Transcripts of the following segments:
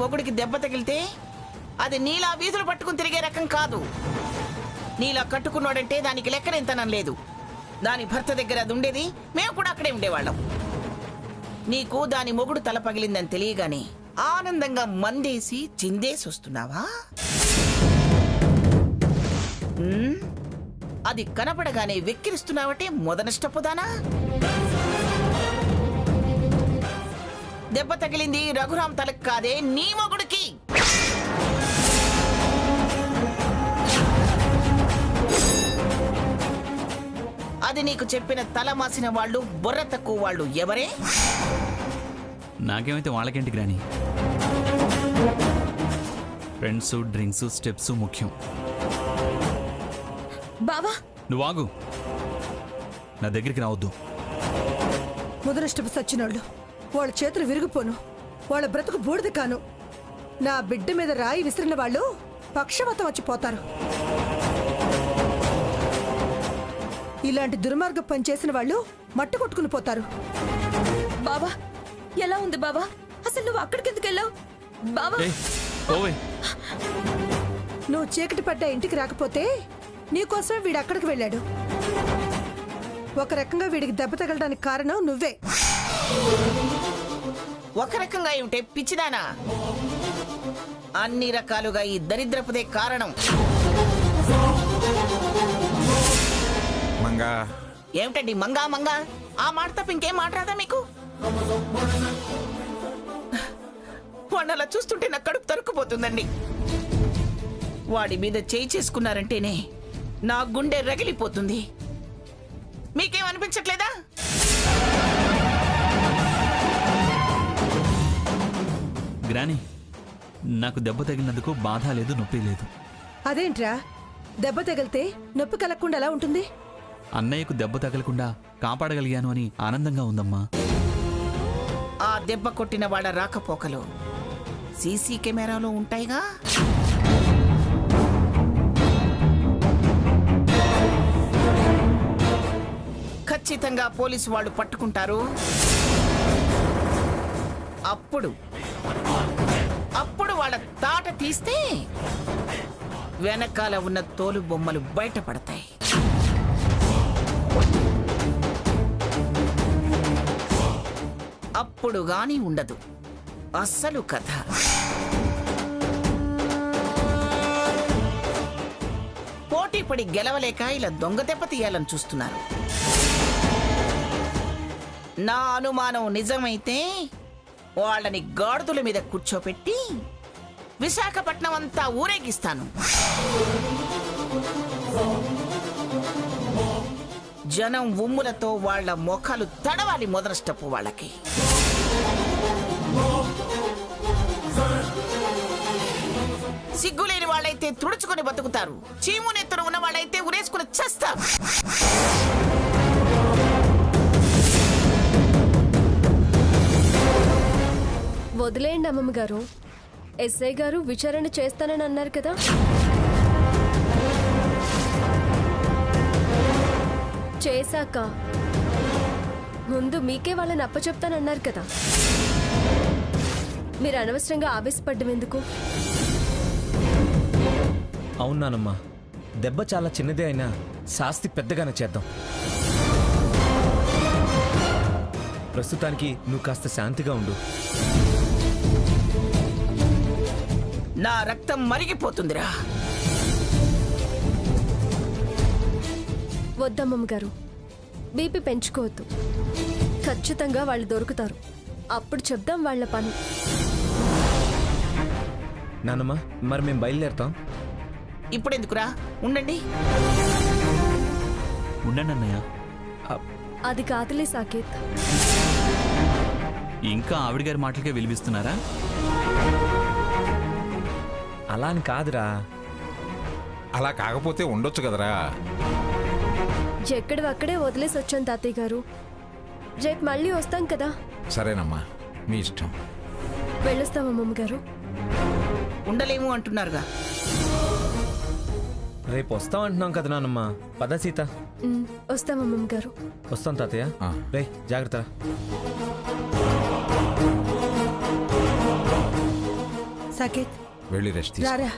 మొగుడికి దెబ్బ తగిలితే అది నీలా వీధులు పట్టుకుని తిరిగే రకం కాదు. నీలా కట్టుకున్నాడంటే దానికి లెక్కనెంతనం లేదు. దాని భర్త దగ్గర అది ఉండేది, మేము కూడా అక్కడే ఉండేవాళ్ళం. నీకు దాని మొగుడు తల పగిలిందని తెలియగానే ఆనందంగా మందేసి చిందేసి వస్తున్నావా? అది కనపడగానే వెక్కిరిస్తున్నావటే మొదనష్టపోదానా? దెబ్బ తగిలింది రఘురాం తలకు కాదే, నీ మొగుడికి. అది నీకు చెప్పిన తల మాసిన వాళ్ళు, బుర్ర తక్కువ వాళ్ళు ఎవరే? నాకేమైతే వాళ్ళకేంటి గ్రాని? ఫ్రెండ్స్, డ్రింక్స్, స్టెప్స్ ముఖ్యం. బావా నువ్వు ఆగు, నా దగ్గరికి రావద్దు. ముదనష్టపు సచ్చినోళ్ళు, వాళ్ళ చేతులు విరిగిపోను, వాళ్ళ బ్రతుకు బూడిద కాను. నా బిడ్డ మీద రాయి విసిరిన వాళ్ళు పక్షవాతం వచ్చిపోతారు. ఇలాంటి దుర్మార్గం పనిచేసిన వాళ్ళు మట్టు కొట్టుకుని పోతారు. బావా ఎలా ఉంది బావా? అసలు నువ్వు అక్కడికి ఎందుకు వెళ్ళావు బావా? నువ్వు చీకటి పడ్డ ఇంటికి రాకపోతే నీకోసమే వీడు అక్కడికి వెళ్ళాడు. ఒక రకంగా వీడికి దెబ్బ తగలడానికి కారణం నువ్వే. ఒక రకంగా ఏమిటే పిచ్చిదానా? అన్ని రకాలుగా ఈ దరిద్రపుదే కారణం. మంగా ఏమిటండి మంగా మంగా? ఆ మాట తప్ప ఇంకేం మాట్లాడదా మీకు? వాడిని అలా చూస్తుంటే నా కడుపు తరుక్కుపోతుందండి. వాడి మీద చేయి చేసుకున్నారంటేనే నా గుండె రగిలిపోతుంది. మీకేమనిపించట్లేదా? గ్రాని, నాకు దెబ్బ తగిలినందుకు బాధ లేదు, నొప్పి లేదు. అదేంట్రా, దెబ్బ తగిలితే నొప్పి కలగకుండా ఎలా ఉంటుంది? అన్నయ్యకు దెబ్బ తగలకుండా కాపాడగలిగాను అని ఆనందంగా ఉందమ్మా. ఆ దెబ్బ కొట్టిన వాళ్ళ రాకపోకలు సీసీ కెమెరాలో ఉంటాయిగా. ఖచ్చితంగా పోలీసు వాళ్ళు పట్టుకుంటారు. అప్పుడు వాళ్ళ తాట తీస్తే వెనకాల ఉన్న తోలు బొమ్మలు బయటపడతాయి. అప్పుడు గాని ఉండదు అస్సలు కథ. పోటీపడి గెలవలేక ఇలా దొంగ దెబ్బ తీయాలని చూస్తున్నారు. నా అనుమానం నిజమైతే వాళ్ళని గాడిదల మీద కూర్చోపెట్టి విశాఖపట్నం అంతా ఊరేగిస్తాను. జనం ఉమ్ములతో వాళ్ళ మొఖాలు తడవాలి మొదనష్టపు వాళ్ళకి. సిగ్గులేని వాళ్ళైతే తుడుచుకొని బతుకుతారు, చీము నెత్తున ఉన్న వాళ్ళైతే ఉరేసుకుని చేస్తారు. వదిలేయండి అమ్మమ్మ గారు. ఎస్ఐ గారు విచారణ చేస్తానని అన్నారు కదా. చేశాక ముందు మీకే వాళ్ళని అప్పచెప్తానన్నారు కదా. మీరు అనవసరంగా ఆవేశపడ్డం ఎందుకు? అవునానమ్మా, దెబ్బ చాలా చిన్నదే అయినా శాస్తి పెద్దగానే చేద్దాం. ప్రస్తుతానికి నువ్వు కాస్త శాంతిగా ఉండు. నా రక్తం మరిగిపోతుందిరా. వద్దమ్మమ్మ గారు, బీపీ పెంచుకోవద్దు. ఖచ్చితంగా వాళ్ళు దొరుకుతారు, అప్పుడు చెప్దాం వాళ్ళ పని. నానమ్మ, మరి మేము బయలుదేరుతాం. ఇప్పుడెందుకురా, ఉండండి. ఉండండి అన్నయ్య. అది కాదులే సాకేత్. ఇంకా ఆవిడ గారి మాటలకే విలువిస్తున్నారా? అలా అని కాదురా. అలా కాకపోతే ఉండొచ్చు కదరా. ఎక్కడి అక్కడే వదిలేసి వచ్చాను తాతయ్య గారు. రేపు మళ్ళీ వస్తాం కదా. సరేనమ్మా, మీ ఇష్టం. వెళ్ళొస్తాం అమ్మమ్మ గారు. ఉండలేము అంటున్నారుగా. రేపు వస్తాం అంటున్నాం కదా నానమ్మ. పద సీత. వస్తాం అమ్మమ్మ గారు. వస్తాం తాతయ్య. రే జాగ్రత్త. సాకేత్ వెళ్ళి రెస్ట్ తీసుకో. రారా.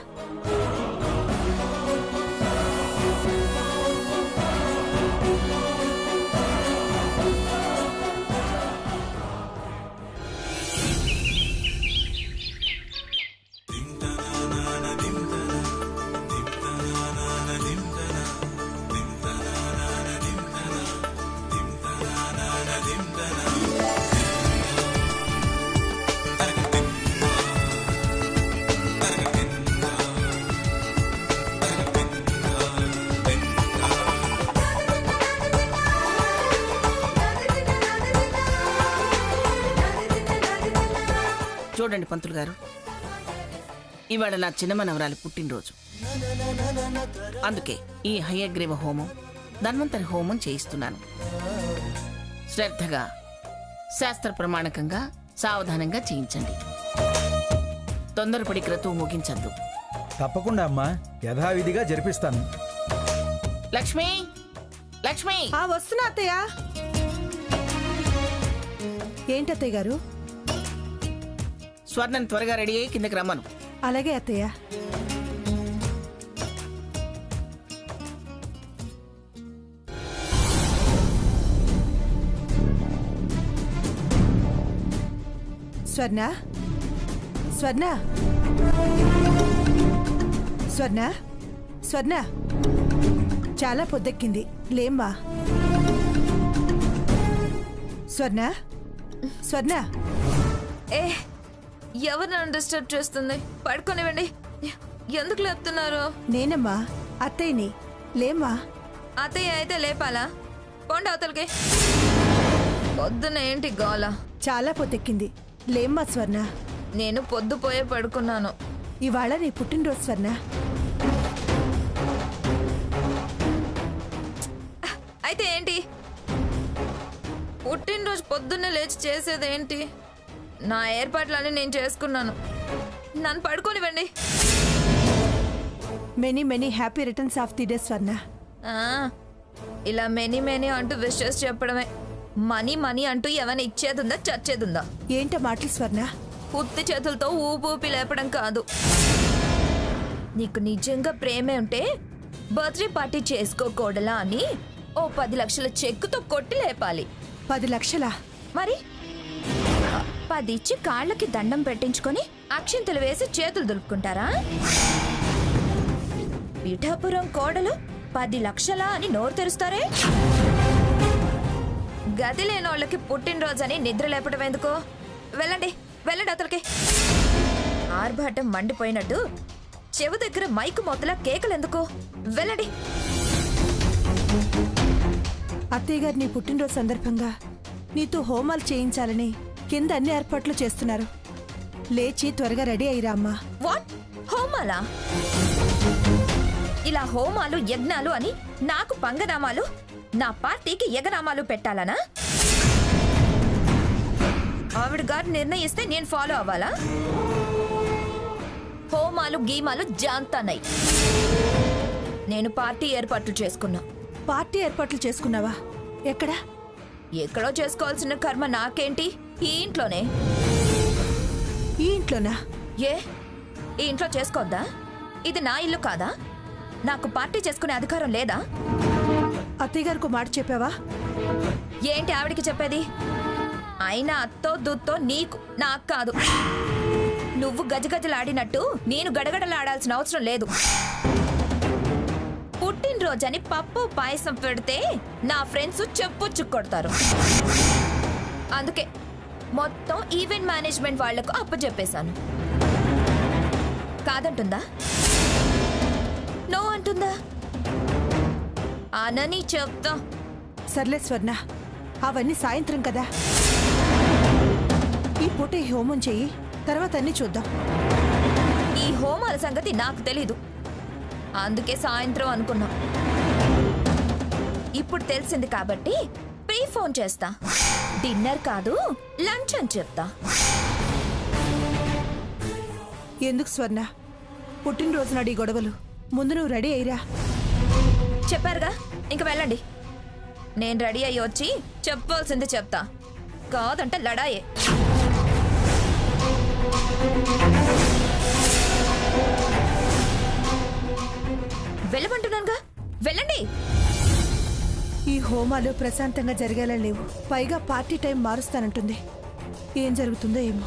చూడండి పంతులు గారు, ఇవాళ నా చిన్న మనవరాలి పుట్టినరోజు. అందుకే ఈ హయగ్రీవ హోమం, ధన్వంతరి హోమం చేయిస్తున్నాను. శ్రద్ధగా, శాస్త్ర ప్రమాణకంగా, సావధానంగా చేయించండి. తొందరపడి క్రతువు ముగించద్దు. తప్పకుండా అమ్మా, యథావిధిగా జరిపిస్తాను. లక్ష్మి, లక్ష్మి! వస్తున్నా అత్తయ్య. ఏంటి అత్తయ్య గారు? స్వర్ణం త్వరగా రెడీ అయ్యి కిందకి రమ్మను. అలాగే అత్తయ్య. స్వర్ణ, స్వర్ణ, స్వర్ణ, స్వర్ణ, చాలా పొద్దెక్కింది, లేమ్మా. స్వర్ణ, స్వర్ణ. ఏ, ఎవరు నన్ను డిస్టర్బ్ చేస్తుంది? పడుకోనివ్వండి. ఎందుకు లేపుతున్నారు? నేనమ్మా, అత్తయ్యని, లేమ్మా. అత్తయ్య అయితే లేపాలా? పోండి అవతలకి. పొద్దున ఏంటి గోల? చాలా పొద్దెక్కింది, లేమ్మా స్వర్ణ. నేను పొద్దుపోయే పడుకున్నాను. ఇవాళ నీ పుట్టినరోజు స్వర్ణ. అయితే ఏంటి? పుట్టినరోజు పొద్దున్నే లేచి చేసేదేంటి? నా ఏర్పాట్లన్నీ నేను చేసుకున్నాను. నన్ను పడుకోనివ్వండి. Many many happy returns of the day Swarna. ఆ, ఇలా మెనీ మెనీ అంటూ విషెస్ చెప్పడమే. మనీ మనీ అంటూ ఏమైనా ఇచ్చేదుందా, చచ్చేదుందా? ఏంటో మాటలు స్వర్ణ? ఉత్తి చేతులతో ఊపి లేపడం కాదు. నీకు నిజంగా ప్రేమే ఉంటే బర్త్డే పార్టీ చేసుకోకూడలా అని ఓ 10 లక్షల చెక్కుతో కొట్టి లేపాలి. 10 లక్షలా? మరి 10 ఇచ్చి కాళ్ళకి దండం పెట్టించుకొని అక్షింతలు వేసి చేతులు దులుపుకుంటారా? పిఠాపురం కోడలు 10 లక్షలా అని నోరు తెరుస్తారే? గది లేని వాళ్ళకి పుట్టినరోజని నిద్ర లేపడం ఎందుకు? వెళ్ళండి, వెళ్ళండి అతలికి. ఆర్భాటం మండిపోయినట్టు చెవు దగ్గర మైకు మొత్తలా కేకలెందుకు? వెళ్ళండి. అత్తయ్య గారు నీ పుట్టినరోజు సందర్భంగా నీతో హోమాలు చేయించాలని కింద అన్ని ఏర్పాట్లు చేస్తున్నారు. లేచి త్వరగా రెడీ అయ్యిరా అమ్మా. వాట్? హోమాలా? ఇలా హోమాలు యజ్ఞాలు అని నాకు పంగనామాలు, నా పార్టీకి యగనామాలు పెట్టాలనా? ఆవిడ గారు నిర్ణయిస్తే నేను ఫాలో అవ్వాలా? హోమాలు గీమాలు జాంతానై. నేను పార్టీ ఏర్పాట్లు చేసుకున్నా. పార్టీ ఏర్పాట్లు చేసుకున్నావా? ఎక్కడా? ఎక్కడో చేసుకోవాల్సిన కర్మ నాకేంటి? ఈ ఇంట్లోనే. ఈ ఇంట్లోనా? ఏ, ఈ ఇంట్లో చేసుకోవద్దా? ఇది నా ఇల్లు కాదా? నాకు పార్టీ చేసుకునే అధికారం లేదా? అత్తయ్య గారికి మాట చెప్పావా? ఏంటి ఆవిడికి చెప్పేది? అయినా అత్తో దుత్తో నీకు, నాకు కాదు. నువ్వు గజగజలాడినట్టు నేను గడగడలాడాల్సిన అవసరం లేదు. పుట్టినరోజని పప్పు పాయసం పెడితే నా ఫ్రెండ్స్ చెప్పుచ్చు కొడతారు. అందుకే మొత్తం ఈవెంట్ మేనేజ్మెంట్ వాళ్లకు అప్పచెప్పేశాను. కాదంటుందా? నో అంటుందా? అనని చెప్తా. సర్లే స్వర్ణ, అవన్నీ సాయంత్రం కదా. ఈ పూట ఈ హోమం చెయ్యి, తర్వాత అన్ని చూద్దాం. ఈ హోమాల సంగతి నాకు తెలీదు, అందుకే సాయంత్రం అనుకున్నా. ఇప్పుడు తెలిసింది కాబట్టి ప్రీ ఫోన్ చేస్తా. డిన్నర్ కాదు, లంచ్ అని చెప్తా. ఎందుకు స్వర్ణ పుట్టినరోజు నాడు ఈ గొడవలు? ముందు నువ్వు రెడీ అయ్యిరా. చెప్పారుగా, ఇంక వెళ్ళండి. నేను రెడీ అయ్యి వచ్చి చెప్పాల్సింది చెప్తా, కాదంటే లడాయే. వెళ్ళమంటున్నానుగా, వెళ్ళండి. ఈ హోమాలు ప్రశాంతంగా జరిగేలా లేవు. పైగా పార్టీ టైం మారుస్తానంటుంది. ఏం జరుగుతుందో ఏమో.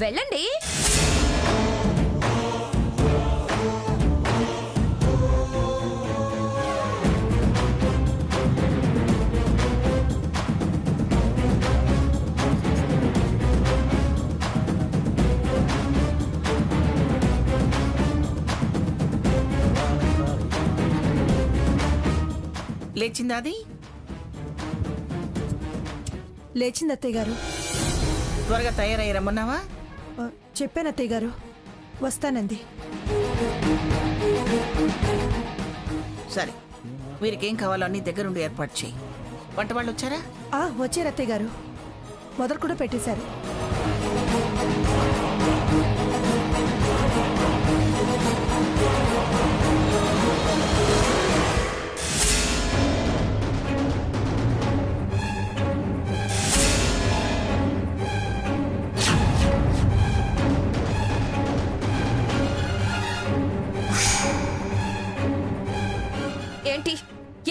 వెళ్ళండి. లేచిందా అది? లేచింది అత్తయ్య గారు. త్వరగా తయారయ్యి రమ్మన్నావా? చెప్పాను అత్తయ్య గారు, వస్తానంది. సరే, వీరికేం కావాలో అన్ని దగ్గరుండి ఏర్పాటు చేయి. వంట వాళ్ళు వచ్చారా? వచ్చారు అత్తయ్య గారు, మొదలు కూడా పెట్టేశారు.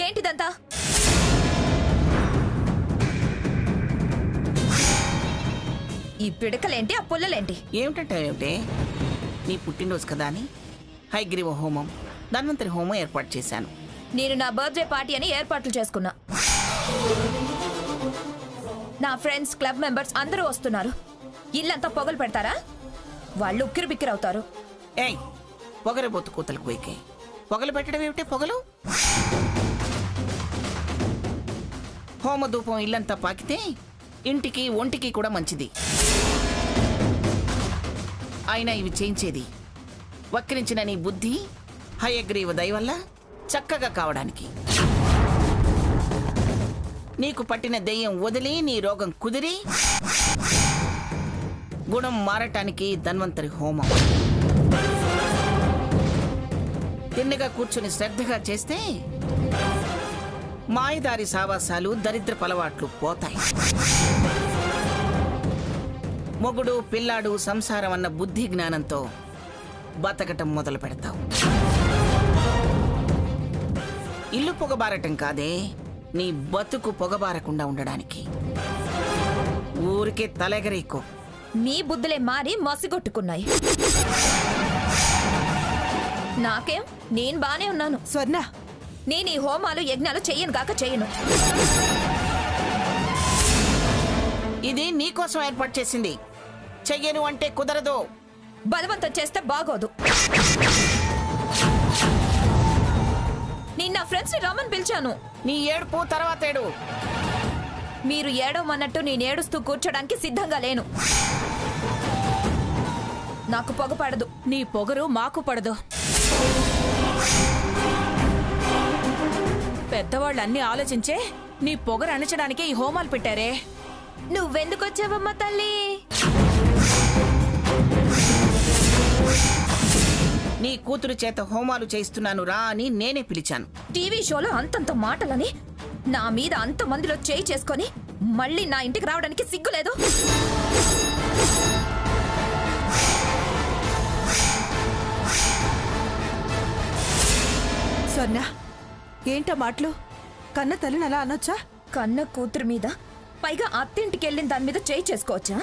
ఏంటిదంతా? ఈ పిడకలేంటి, ఆ పుల్లలేంటి? ఏమిటంటే నీ పుట్టినరోజు కదా అని హైగ్రీవ హోమం, ధన్వంతరి హోమం ఏర్పాటు చేశాను. నేను నా బర్త్డే పార్టీ అని ఏర్పాట్లు చేసుకున్నా. నా ఫ్రెండ్స్, క్లబ్ మెంబర్స్ అందరూ వస్తున్నారు. ఇల్లంతా పొగలు పెడతారా? వాళ్ళు ఉక్కిరి బిక్కిరి అవుతారు. ఏయ్, పొగరబోతు కూతలకు వైకే పొగలు పెట్టడం ఏమిటే? పొగలు హోమ ధూపం ఇల్లంతా పాకితే ఇంటికి ఒంటికి కూడా మంచిది. అయినా ఇవి చేయించేది వక్రించిన నీ బుద్ధి హయగ్రీవ దయ వల్ల చక్కగా కావడానికి. నీకు పట్టిన దెయ్యం వదిలి నీ రోగం కుదిరి గుణం మారటానికి ధన్వంతరి హోమం. తిన్నగా కూర్చుని శ్రద్ధగా చేస్తే మాయదారి సావాసాలు, దరిద్ర పలవాట్లు పోతాయి. మొగుడు, పిల్లాడు, సంసారం అన్న బుద్ధి జ్ఞానంతో బతకటం మొదలు పెడతావు. ఇల్లు పొగబారటం కాదే, నీ బతుకు పొగబారకుండా ఉండడానికి. ఊరికే తలెగరేకో. మీ బుద్ధులే మారి మసిగొట్టుకున్నాయి. నాకేం, నేను బానే ఉన్నాను. స్వర్ణ, నేను ఈ హోమాలు యజ్ఞాలు చెయ్యను కాక చెయ్యను. ఇది నీకోసం ఏర్పాటు చేసింది. చెయ్యను అంటే కుదరదు. బలవంతం చేస్తే బాగోదు. నేను నా ఫ్రెండ్స్ ని రమ్మని పిలిచాను. నీ ఏడుపు తర్వాత ఏడు. మీరు ఏడవమన్నట్టు నేను ఏడుస్తూ కూర్చోడానికి సిద్ధంగా లేను. నాకు పొగ పడదు. నీ పొగరు మాకు పడదు. పెద్దవాళ్ళు అన్ని ఆలోచించే నీ పొగరు అణచడానికే ఈ హోమాలు పెట్టారే. నువ్వెందుకొచ్చావమ్మా తల్లి? నీ కూతురు చేత హోమాలు చేయిస్తున్నాను రా అని నేనే పిలిచాను. టీవీ షోలో అంతంత మాటలని నా మీద అంతమందిలో చేయి చేసుకొని మళ్ళీ నా ఇంటికి రావడానికి సిగ్గులేదు? స్వర్ణ, ఏంటో మాటలు? కన్న తల్లిని అలా అనొచ్చా? కన్న కూతురు మీద, పైగా అత్తింటికి వెళ్ళిన దాని మీద చేయి చేసుకోవచ్చా?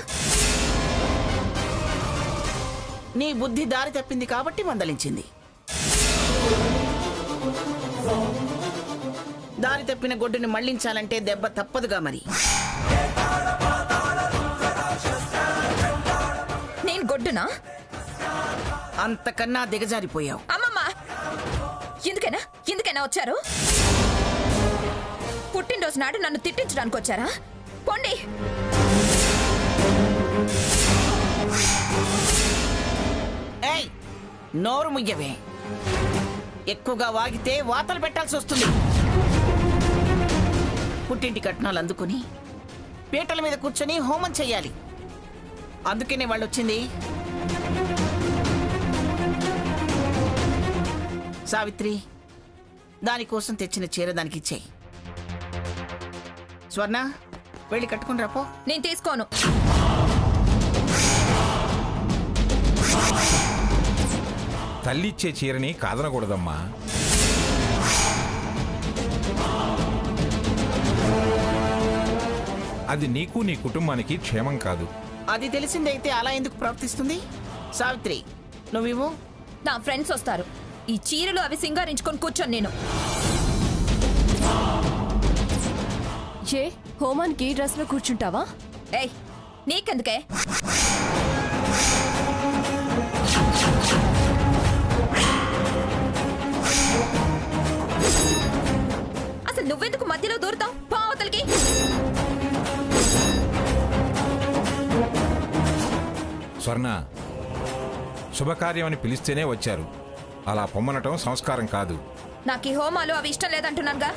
నీ బుద్ధి దారి తప్పింది కాబట్టి మందలించింది. దారి తప్పిన గొడ్డుని మళ్లించాలంటే దెబ్బ తప్పదుగా మరి. నేను గొడ్డునా? అంతకన్నా దిగజారిపోయావు. అమ్మమ్మ, ఎందుకైనా వచ్చారు? పుట్టినరోజు నాడు నన్ను తిట్టించడానికి వచ్చారా? పోండి. ఏయ్, నోరు ముయ్యవే. ఎక్కువగా వాగితే వాతలు పెట్టాల్సి వస్తుంది. పుట్టింటి కట్నాలు అందుకుని పీటల మీద కూర్చొని హోమం చెయ్యాలి. అందుకనే వాళ్ళు వచ్చింది. సావిత్రి, దానికోసం తెచ్చిన చీర దానికి ఇచ్చేయి. స్వర్ణ, వెళ్ళి కట్టుకుని రాపో. నేను తీసుకోను. తల్లిచ్చే చీరని కాదనకూడదమ్మా. అది నీకు నీ కుటుంబానికి క్షేమం కాదు. అది తెలిసిందైతే అలా ఎందుకు ప్రవర్తిస్తుంది? సావిత్రి, నువ్వివ్వు. నా ఫ్రెండ్స్ వస్తారు. ఈ చీరలు అవి సింగారించుకొని కూర్చొని నేను ఏ హోమానికి ఈ డ్రెస్ లో కూర్చుంటావా? ఏయ్, నీకెందుకే? అసలు నువ్వెందుకు మధ్యలో దూరుతావు? పావతలకి స్వర్ణ, శుభకార్యం అని పిలిస్తేనే వచ్చారు. అలా పొమ్మనటం సంస్కారం కాదు. నాకు ఈ హోమాలు అవి ఇష్టం లేదంటున్నానుగా.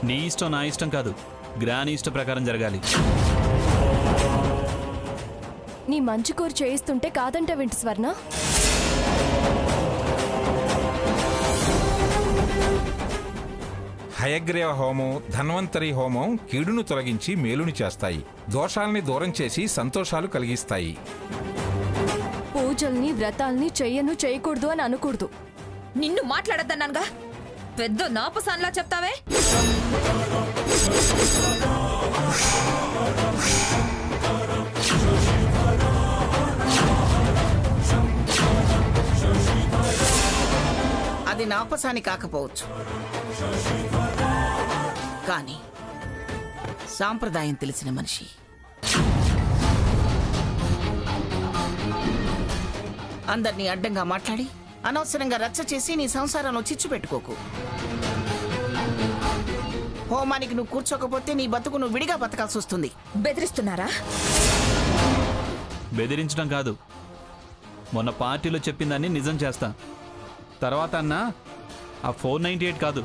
నీ ఇష్టం నా ఇష్టం కాదు, గ్రాని ఇష్ట ప్రకారం జరగాలి. నీ మంచి కోరి చేయిస్తుంటే కాదంటే వింటి స్వర్ణ. హయగ్రీవ హోమం, ధన్వంతరి హోమం కీడును తొలగించి మేలుని చేస్తాయి. దోషాల్ని దూరం చేసి సంతోషాలు కలిగిస్తాయి. పూజల్ని వ్రతాల్ని చేయకూడదు అని అనకూడదు. నిన్ను మాట్లాడద్దన్నానుగా. పెద్ద నాపసాన్లా చెప్తావే. అది నాపసాని కాకపోవచ్చు, కానీ సాంప్రదాయం తెలిసిన మనిషి. అందరినీ అడ్డంగా మాట్లాడి అనవసరంగా రచ్చ చేసి నీ సంసారంలో చిచ్చు పెట్టుకోకు. హోమానికి నువ్వు కూర్చోకపోతే నీ బతుకు నువ్వు విడిగా బతకాల్సి వస్తుంది. బెదిరిస్తున్నారా? బెదిరించడం కాదు, మొన్న పార్టీలో చెప్పిందాన్ని నిజం చేస్తా. తర్వాత అన్నా ఆ 498 కాదు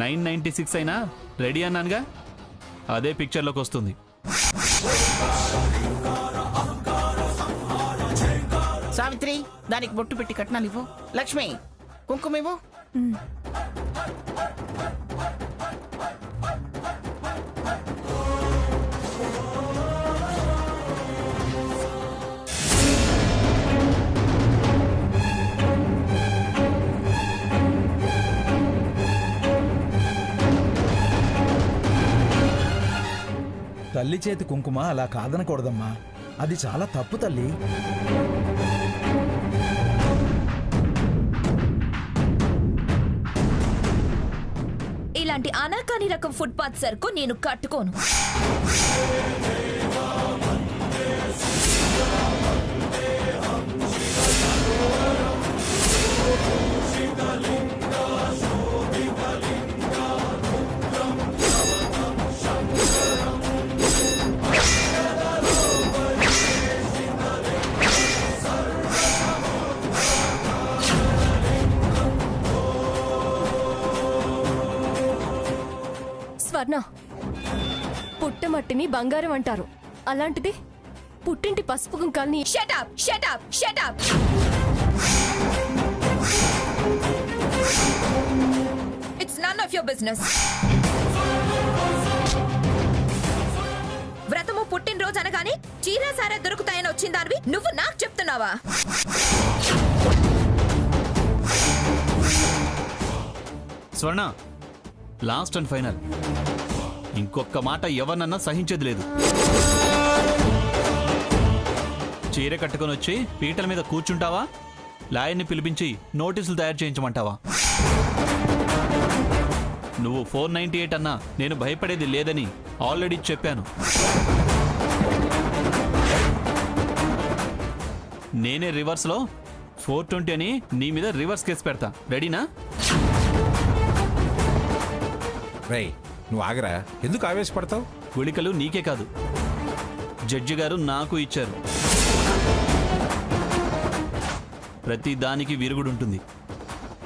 996 అయినా రెడీ అన్నానుగా, అదే పిక్చర్లోకి వస్తుంది. సావిత్రి, దానికి బొట్టు పెట్టి కట్నాలు ఇవ్వు. లక్ష్మి, కుంకుమ ఇవ్వు. తల్లి చేతి కుంకుమ అలా కాదనకూడదమ్మా. అది చాలా తప్పు తల్లి. ఇలాంటి అనాకాని రకం ఫుట్పాత్ సరుకు నేను కట్టుకోను. స్వర్ణ, పుట్టమట్టిని బంగారం అంటారు. అలాంటిది పుట్టింటి పసుపు కుంకాల్ని. Shut up, shut up, shut up. It's none of your business. వ్రతము పుట్టినరోజు అనగానే చీర సారా దొరుకుతాయని వచ్చిందానివి నువ్వు నాకు చెప్తున్నావా? స్వర్ణ, లాస్ట్ అండ్ ఫైనల్. ఇంకొక మాట ఎవరినన్నా సహించేది లేదు. చీర కట్టుకొని వచ్చి పీటల మీద కూర్చుంటావా, లాయర్ని పిలిపించి నోటీసులు తయారు చేయించమంటావా? నువ్వు 498 అన్నా నేను భయపడేది లేదని ఆల్రెడీ చెప్పాను. నేనే రివర్స్లో 420 అని నీ మీద రివర్స్ కేసు పెడతా. రెడీనా? రై, నువ్వు ఆగరా, ఎందుకు ఆవేశపడతావు? గుళికలు నీకే కాదు, జడ్జి గారు నాకు ఇచ్చారు. ప్రతి దానికి విరుగుడుంటుంది.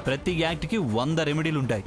ప్రతి యాక్ట్కి 100 రెమెడీలు ఉంటాయి.